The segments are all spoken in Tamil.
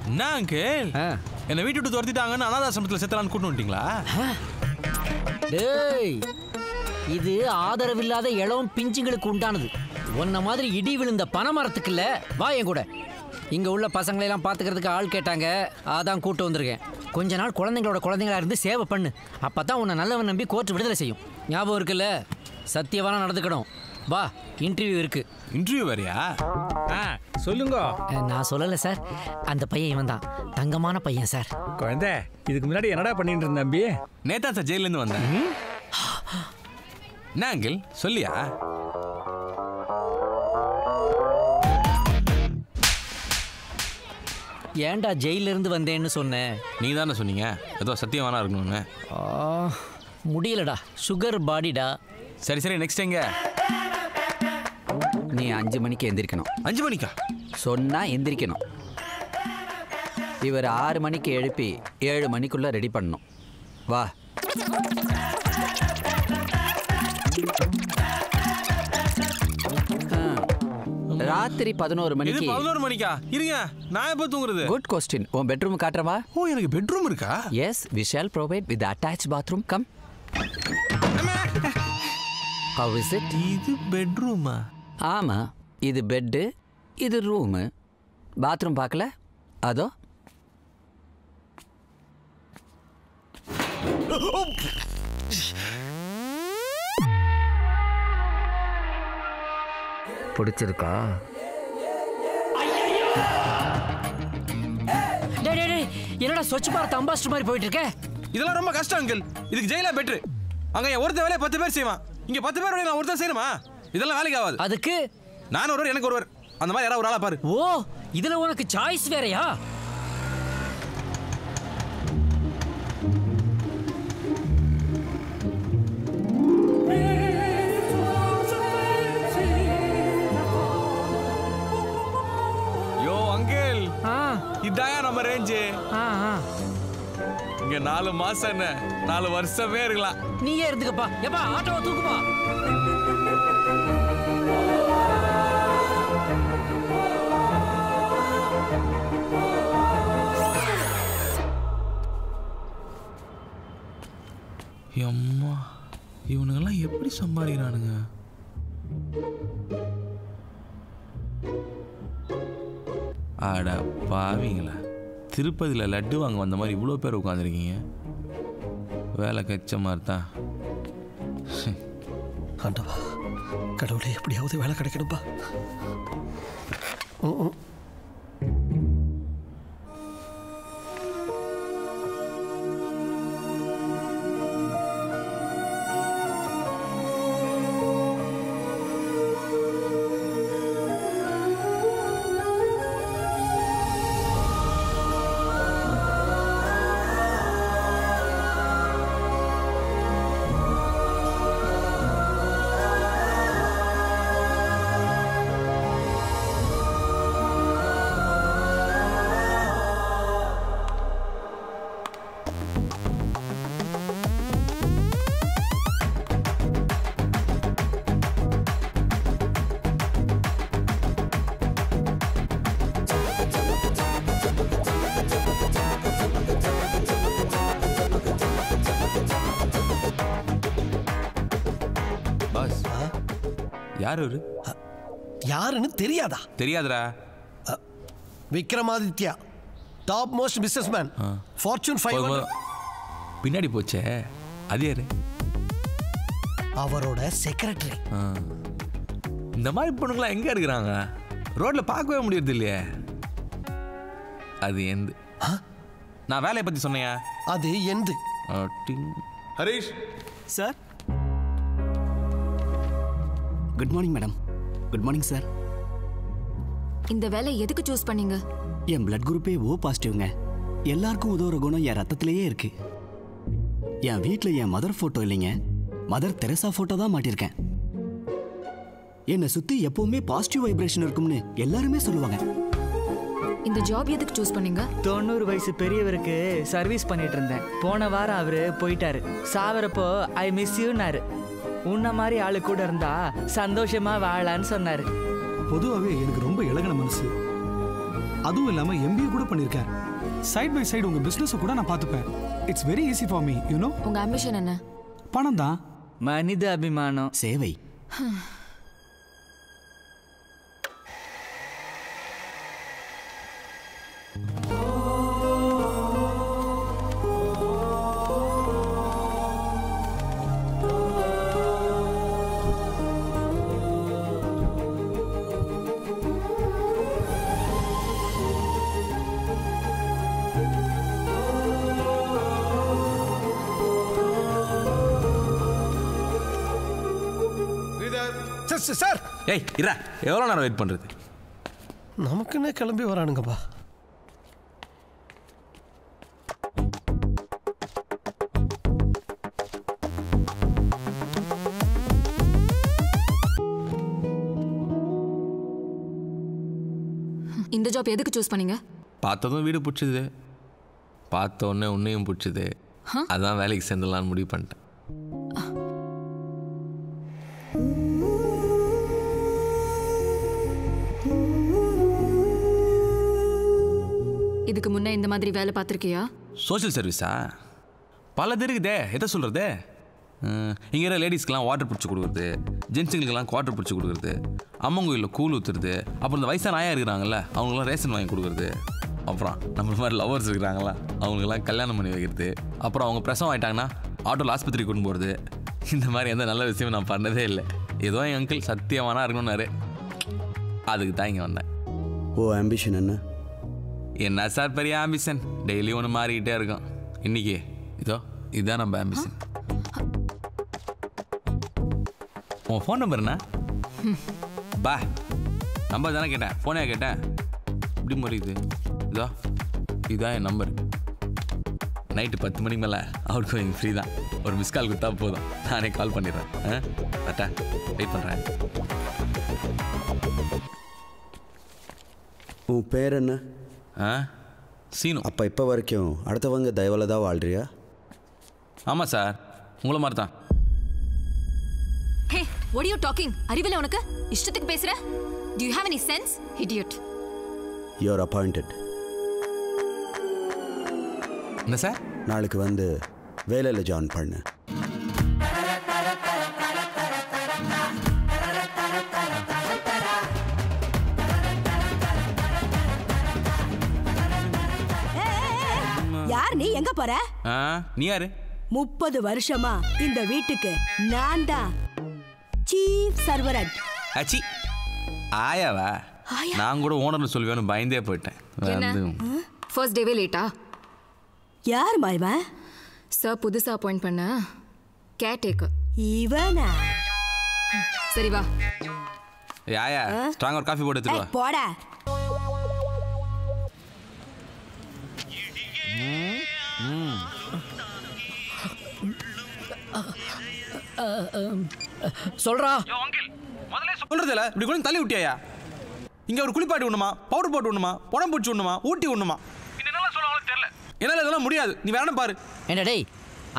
என்ன அங்கிள் என்னை வீட்டு விட்டு துரத்திட்டாங்கன்னு அனாதாசிரமத்தில் செத்தலான்னு கூட்டு வந்துட்டீங்களா? டேய், இது ஆதரவில்லாத இளம் பிஞ்சுங்களுக்கு உண்டானது. உன்ன மாதிரி இடி விழுந்த பனைமரத்துக்கு இல்ல. வா என் கூட. இங்க உள்ள பசங்களெல்லாம் பாத்துக்கிறதுக்கு ஆள் கேட்டாங்க, அதான் கூட்டு வந்திருக்கேன். கொஞ்ச நாள் குழந்தைங்களா இருந்து சேவை பண்ணு. அப்பதான் உன்னை நல்லவன் நம்பி கோர்ட் விடுதலை செய்யும். ஞாபகம் இருக்குல்ல? சத்தியவானா நடந்துக்கணும். வா, இன்டர்வியூ இருக்கு. இன்டர்வியூ வரையா? சொல்லுங்க. நான் சொல்லல சார், அந்த பையன் இவன் தான். தங்கமான பையன் சார். குழந்தை, இதுக்கு முன்னாடி என்னடா பண்ணிட்டு இருந்த தம்பி? நேத்தா சார் ஜெயில இருந்து வந்தேன். என்ன அங்கிள் சொல்லியா? ஏன்டா ஜெயில இருந்து வந்தேன்னு சொன்னேன்? நீ தானே சொன்னீங்க ஏதோ சத்தியவானா இருக்கணும்னு. முடியலடா, சுகர் பாடிடா. சரி சரி, நெக்ஸ்ட் எங்க? நீ 5 மணிக்கு எந்திரிக்கணும். 5 மணிக்கா? சொன்னா எந்திரிக்கணும். இவர் 6 மணிக்கு எழுப்பி 7 மணிக்குள்ள ரெடி பண்ணணும். வா. ராத்திரி 11 மணிக்கு. 11 மணிக்கா? இருங்க, நான் எப்போ தூங்குறது? Good question. உன் பெட்ரூம் காட்டுறவா? ஓ, எனக்கு பெட்ரூம் இருக்கா? Yes, we shall provide with attached bathroom. Come. How is it? இது பெட்ரூமா? ஆமா, இது பெட்டு, இது ரூமு. பாத்ரூம் பார்க்கல? அதோ. பிடிச்சிருக்கா? என்னடா ஸ்வச் பாரத் அம்பாசிடர் மாதிரி போயிட்டு இருக்க? இதெல்லாம் ரொம்ப கஷ்டம் அங்கிள். இதுக்கு ஜெயிலா பெட்ரு. அங்க என் ஒருத்த வேலையை 10 பேர் செய்வான். இங்க 10 பேர் வேலையை நான் ஒருத்தர் செய்யணுமா? இதெல்லாம் வேலைக்கு ஆகாது. அதுக்கு நான் ஒருவர், எனக்கு ஒருவர், அந்த மாதிரி யாராவது ஒரு ஆளா பாரு. ஓ, இதுல உனக்கு சாய்ஸ் வேறயா? யோ அங்கிள், இதாயா நம்ம ரேஞ்சு. இங்க 4 மாசம் என்ன 4 வருஷமே இருக்கலாம். நீயே இருந்துக்கப்பா. எப்பா ஆட்டோவை தூக்குப்பா. அம்மா, இவனுங்கெல்லாம் எப்படி சம்பாதிக்கிறானுங்க? அட பாவீங்களா, திருப்பதியில் லட்டு வாங்க வந்த மாதிரி இவ்வளோ பேர் உட்காந்துருக்கீங்க. வேலை கச்ச மாதிரி தான். ஆண்டவா, கடவுளே, எப்படியாவது வேலை கிடைக்கணும்பா. யாரு? யாருன்னு தெரியாதா? தெரியாதுடா. Vikramaditya, top most businessman, fortune 500. பின்னாடி போச்சே, அது யாரு? அவரோட செக்ரட்டரி. இந்த மாதிரி பொண்ணுங்களா எங்க இருக்கிறாங்க? ரோட்ல பார்க்கவே முடியறது இல்லையே. அது எந்து. நான் வேலையை பத்தி சொன்னேன். அது எந்து. Harish sir. Good morning madam. Good morning sir. இந்த வேலை எதுக்கு சூஸ் பண்ணீங்க? என் பிளட் குரூப்பே O பாசிட்டிவ்ங்க. எல்லாருக்கும் உதவுற குணம் என் ரத்தத்திலேயே இருக்கு. என் வீட்டில் என் மதர் போட்டோ இல்லைங்க, மதர் தெரசா போட்டோ தான் மாட்டிருக்கேன். என்னை சுத்தி எப்பவுமே பாசிட்டிவ் வைப்ரேஷன் இருக்கும்னு எல்லாருமே சொல்லுவாங்க. இந்த ஜாப் எதுக்கு சூஸ் பண்ணீங்க? 90 வயசு பெரியவருக்கு சர்வீஸ் பண்ணிட்டு இருந்தேன். போன வாரம் அவரு போயிட்டாரு. சாவரப்போ ஐ மிஸ் யூனாரு. உன்ன மாதிரி ஆளு கூட இருந்தா சந்தோஷமா வாழலான்னு சொன்னாரு. பொதுவாகவே எனக்கு ரொம்ப இலகன மனசு. அதுவும் இல்லாமல் MBA கூட பண்ணியிருக்கேன். சைட் பை சைடு உங்கள் பிஸ்னஸை கூட நான் பார்த்துப்பேன். It's very easy for me you know. உங்க ஆம்பிஷன் என்ன? பணம் தான். மனித அபிமானம், சேவை. சார் ஏய் இரா, எவ்வளோ நேரம் வெயிட் பண்ணுறது? நமக்குன்னே கிளம்பி வரானுங்கப்பா. இந்த ஜாப் எதுக்கு சூஸ் பண்ணீங்க? பார்த்ததும் வீடு பிடிச்சிது, பார்த்த உடனே உன்னையும் பிடிச்சிது, அதான் வேலைக்கு சேர்ந்துடலான்னு முடிவு பண்ணிட்டேன். இதுக்கு முன்னே இந்த மாதிரி வேலை பார்த்துருக்கியா? சோஷியல் சர்வீஸா? பல இருக்குதே, எதை சொல்கிறது? இங்கே இருக்கிற லேடிஸ்க்கெலாம் வாட்டர் பிடிச்சி கொடுக்குறது, ஜென்ஸுங்களுக்கெல்லாம் குவாட்டர் பிடிச்சி கொடுக்குறது, அம்மன் கோயிலில் கூழ் ஊற்றுறது, அப்புறம் இந்த வயசான ஆயா இருக்கிறாங்கல்ல அவங்களுக்குலாம் ரேஷன் வாங்கி கொடுக்குறது, அப்புறம் நம்ம மாதிரி லவர்ஸ் இருக்கிறாங்களா அவங்களுக்கெல்லாம் கல்யாணம் பண்ணி வைக்கிறது, அப்புறம் அவங்க பிரசவம் ஆகிட்டாங்கன்னா ஆட்டோவில் ஆஸ்பத்திரிக்கு கொண்டு போகிறது. இந்த மாதிரி எந்த நல்ல விஷயம் நான் பண்ணதே இல்லை. ஏதோ என் அங்கிள் சத்தியமானா இருக்கணும்னாரு, அதுக்கு தான் இங்கே வந்தேன். ஓ ஆம்பிஷன் என்ன? என்ன சார் பெரிய ஆம்பிஷன், டெய்லி ஒன்று மாறிக்கிட்டே இருக்கும். இன்னைக்கு இதோ இதுதான் நம்ம ஆம்பிஷன். உன் ஃபோன் நம்பர் என்ன? பா நம்பர் தானே கேட்டேன், ஃபோனே கேட்டேன். இப்படி முறையுது. இதோ இதுதான் என் நம்பர். நைட்டு 10 மணிக்கு மேலே அவுட் கோயிங் ஃப்ரீ தான். ஒரு மிஸ் கால் கொடுத்தா போதும், நானே கால் பண்ணிடுறேன். அட்டா வெயிட் பண்ணுறேன். உன் பேர் என்ன? சீனு. அப்போ இப்போ வரைக்கும் அடுத்தவங்க தயவில் தான் வாழ்றியா? ஆமாம் சார், உங்களை மாதிரி தான். ஹே, what are you talking? அறிவில்லை உனக்கு? இஷ்டத்துக்கு பேசுற? Do you have any sense? Idiot. You are appointed. என்ன சார்? நாளைக்கு வந்து வேலையில் ஜாயின் பண்ணு. யார் நீ? எங்க போற? நீ யாரு? 30 வருஷமா இந்த வீட்டுக்கு நான் தான் சீஃப் சர்வரண்ட். அச்சி ஆயாவா? நான் கூட ஓனர்னு சொல்லுவேன்னு பயந்தே போயிட்டேன். ஃபர்ஸ்ட் டேவே லேட்டா? யார் மாய்மா? சார் புதுசா அப்பாயிண்ட் பண்ண கேர்டேக்கர். இவனா? சரி வா. ஆயா ஸ்ட்ராங்கா ஒரு காஃபி போட்டு எடுத்துட்டு வா. போடா. சொல்றா. சொல்றது இல்ல, இப்படி கொஞ்சம் தள்ளி விட்டியா? இங்க ஒரு குளிப்பாட்டி விடணுமா, பவுடர் போட்டு விடணுமா, உடம்பு பிடிச்சி விடணுமா, ஊட்டி விடணுமா? என்னெல்லாம் சொல்லுவாங்க தெரியல. என்னால இதெல்லாம் முடியாது, நீ வேற பாரு. என்ன டேய்,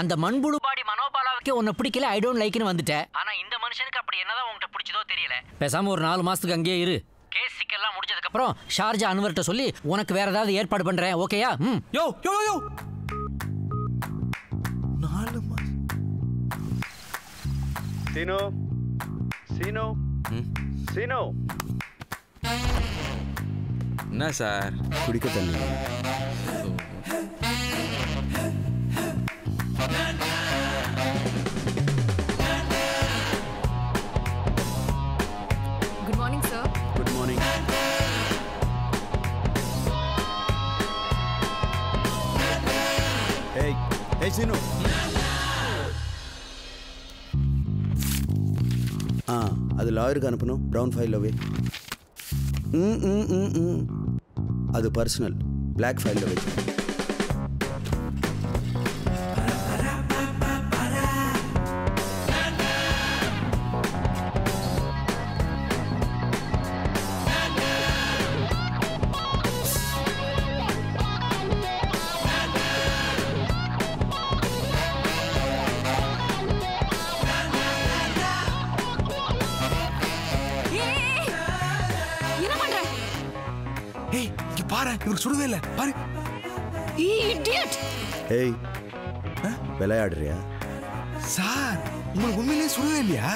அந்த மண்புழு பாடி மனோபாலாவுக்கு உன்னை பிடிக்கல, ஐ டோன்ட் லைக்னு வந்துட்டேன். ஆனா இந்த மனுஷனுக்கு அப்படி என்னதான் உன்கிட்ட பிடிச்சதோ தெரியல. பேசாம ஒரு 4 மாசத்துக்கு அங்கேயே இரு. கேஸ் சிக்கெல்லாம் முடிஞ்சதுக்கு அப்புறம் ஷார்ஜா அன்வர்ட்ட சொல்லி உனக்கு வேற ஏதாவது ஏற்பாடு பண்றேன். ஓகேயா? யோ யோ யோ 4 மாசம். சீனோ சீனோ சீனோ. என்ன சார்? குடிக்க தண்ணி. Good morning sir. Good morning. ஏய் ஏய் சீனு. அது லாயருக்கு அனுப்பணும். ப்ரௌன் ஃபைல் வை. அது பர்சனல். பிளாக் ஃபைலில் வை. பாரு இவருக்கு சுடவே இல்லை பாரு. ஏய் விளையாடுறியா? சார் உங்களுக்கு உண்மையிலேயே சுடவே இல்லையா?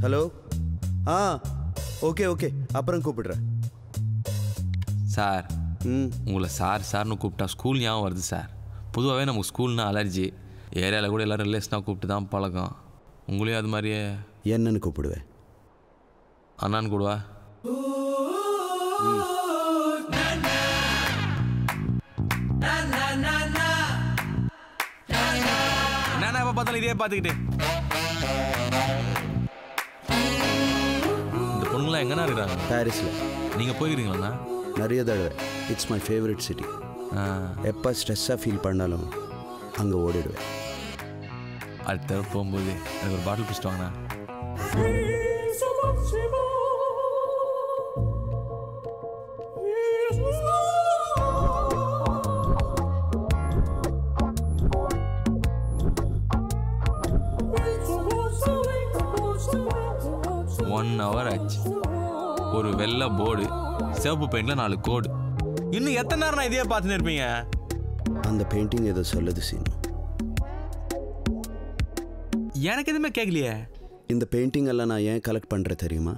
ஹலோ. ஓகே ஓகே, அப்புறம் கூப்பிடுறேன். சார் உங்களை சார்னு கூப்பிட்டா ஸ்கூல் ஞாபகம் வருது சார். பொதுவாகவே நமக்கு ஸ்கூல்னா அலர்ஜி. ஏரியாவில் கூட எல்லோரும் ரிலேஷனாக கூப்பிட்டு தான் பழக்கம். உங்களையும் அது மாதிரியே என்னன்னு கூப்பிடுவேன்? அண்ணான்னு கூடுவா? என்ன எப்போ பார்த்தாலும் இதே பார்த்துக்கிட்டு இந்த பொண்ணுங்களாம் எங்கன்னா இருக்கிறாங்க? பாரிஸில். நீங்கள் போயிருக்கீங்களா? நிறைய தடவை. It's my favourite city. எப்போ ஸ்ட்ரெஸ்ஸாக ஃபீல் பண்ணாலும் அங்கே ஓடிடுவேன். அடுத்த தடவை போகும்போது எனக்கு ஒரு பாட்டில் பிடிச்சிட்டு வாங்கண்ணா. ஒன் ஹவர் ஆச்சு. ஒரு வெள்ளை போர்டு, சிவப்பு பெயிண்ட்ல 4 கோடு. இன்னும் எத்தனை நேரம் நான் இதே பார்த்துன்னு இருப்பீங்க? அந்த பெயிண்டிங் ஏதோ சொல்லுது சீனு. எனக்கு எதுவுமே கேட்கலையே. இந்த பெயிண்டிங் எல்லாம் நான் ஏன் கலெக்ட் பண்ணுறேன் தெரியுமா?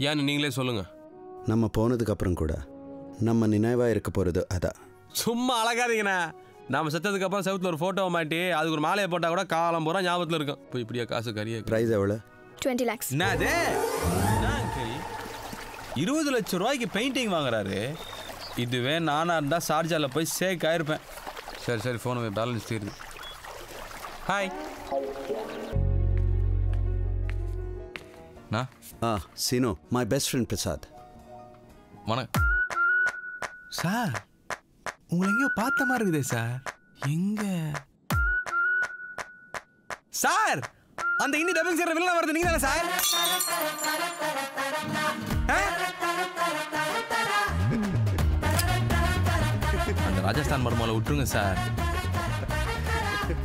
ஏன்னு நீங்களே சொல்லுங்க. நம்ம போனதுக்கு அப்புறம் கூட நம்ம நினைவாக இருக்க போகிறது அதான். சும்மா அழகாதீங்கண்ணா. நம்ம செத்ததுக்கு அப்புறம் செவத்துல ஒரு ஃபோட்டோவை மாட்டி அதுக்கு ஒரு மாலையை போட்டால் கூட காலம் பூரா ஞாபகத்தில் இருக்கும். இப்போ இப்படியா காசு கறிய? ப்ரைஸ் எவ்வளோ? 20 lakhs. என்னது 20 லட்சம் ரூபாய்க்கு பெயிண்டிங் வாங்குறாரு. இதுவே நானாக இருந்தால் சார்ஜாவில் போய் சேக் ஆயிருப்பேன். சரி ஃபோனை பேலன்ஸ் தீருது. Hi Seenu, my best friend Prasad. வணக்கம் சார். உங்களை எங்கேயோ பார்த்த மாதிரி இருக்குதே சார். எங்க சார்? அந்த இந்தி டப்பிங் செய்யற வில்லன் வருது நீங்க தானே சார்? அந்த ராஜஸ்தான் மருமகளை விட்டுருங்க சார்.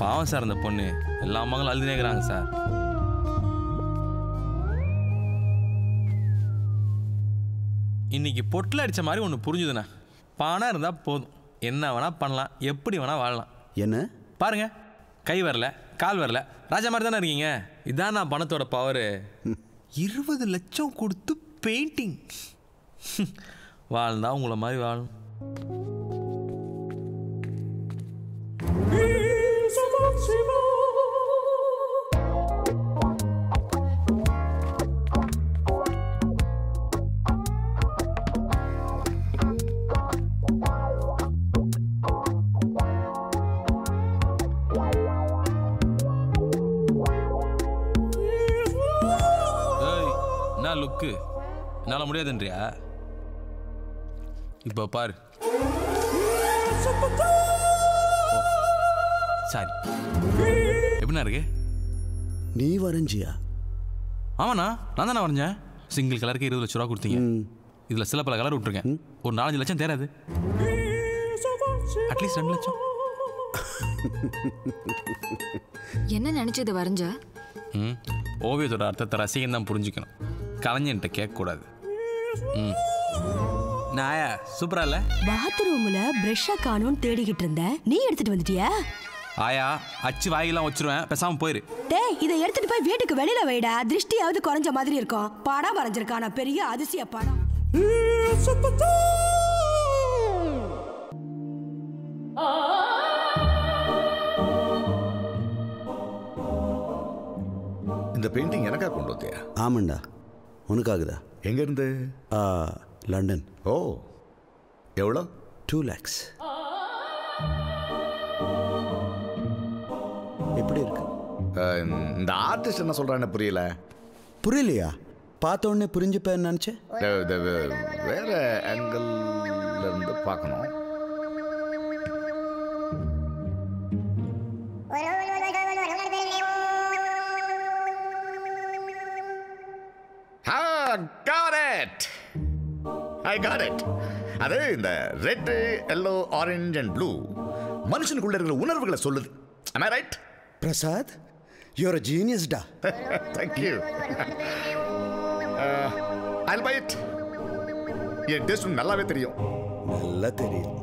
பாவம் சார் அந்த பொண்ணு. எல்லா அம்மாங்களும் அழுதுனே இருக்கிறாங்க சார். இன்னைக்கு பொட்டில் அடித்த மாதிரி ஒன்று புரிஞ்சுதுண்ணா. பணம் இருந்தால் போதும், என்ன வேணால் பண்ணலாம், எப்படி வேணால் வாழலாம். என்ன பாருங்க, கை வரல கால் வரல, ராஜா மாதிரி தானே இருக்கீங்க. இதான் நான் பணத்தோட பவரு. 20 லட்சம் கொடுத்து பெயிண்டிங். வாழ்ந்தா உங்களை மாதிரி வாழணும். லுக்கு என்னால் முடியாதுன்றியா? இப்போ பாரு. சாரி, எப்படின்னா இருக்கு? நீ வரைஞ்சியா? ஆமாண்ணா, நான் தானே வரைஞ்சேன். சிங்கிள் கலருக்கு 20 லட்ச ரூபா கொடுத்தீங்க. இதில் சில பல கலர் விட்டுருக்கேன். ஒரு 4-5 லட்சம் தேராது. அட்லீஸ்ட் 2 லட்சம். என்ன நினைச்சது வரைஞ்ச? ஓவியத்தோட அர்த்தத்தை ரசிகன் தான் புரிஞ்சுக்கணும். கலைஞன்ட்ட கேட்கக்கூடாது. நாயா சூப்பரா இல்ல? பாத்ரூம்ல பிரஷ்ஷா காணோன்னு தேடிக்கிட்டு இருந்தேன், நீ எடுத்துட்டு வந்துட்டியா? ஆயா, அச்சு வாயெல்லாம் வச்சிருவேன், பேசாம போயிரு. டேய், இதை எடுத்துட்டு போய் வீட்டுக்கு வெளியில வைடா. திருஷ்டியாவது குறைஞ்ச மாதிரி இருக்கும். படம் வரைஞ்சிருக்கான பெரிய அதிசய படம். இந்த பெயிண்டிங் எனக்கா கொண்டு வந்தியா? ஆமாண்டா, உனக்காகுதா? எங்க இருந்து? லண்டன். ஓ, எவ்வளோ? 2 lakhs. எப்படி இருக்கு? இந்த ஆர்டிஸ்ட் என்ன சொல்றான்னு புரியல. புரியலையா? பார்த்த உடனே புரிஞ்சுப்பேன்னு நினச்சேன். வேற ஆங்கிள் இருந்து பார்க்கணும். Got it. I got it. அது இந்த red, yellow, orange and blue மனுஷனுக்குள்ள இருக்கிற உணர்வுகளை சொல்லுது. Am I right? Prasad, you're a genius, da. Thank you. I'll buy it. N taste நல்லாவே தெரியும். நல்லா தெரியும்.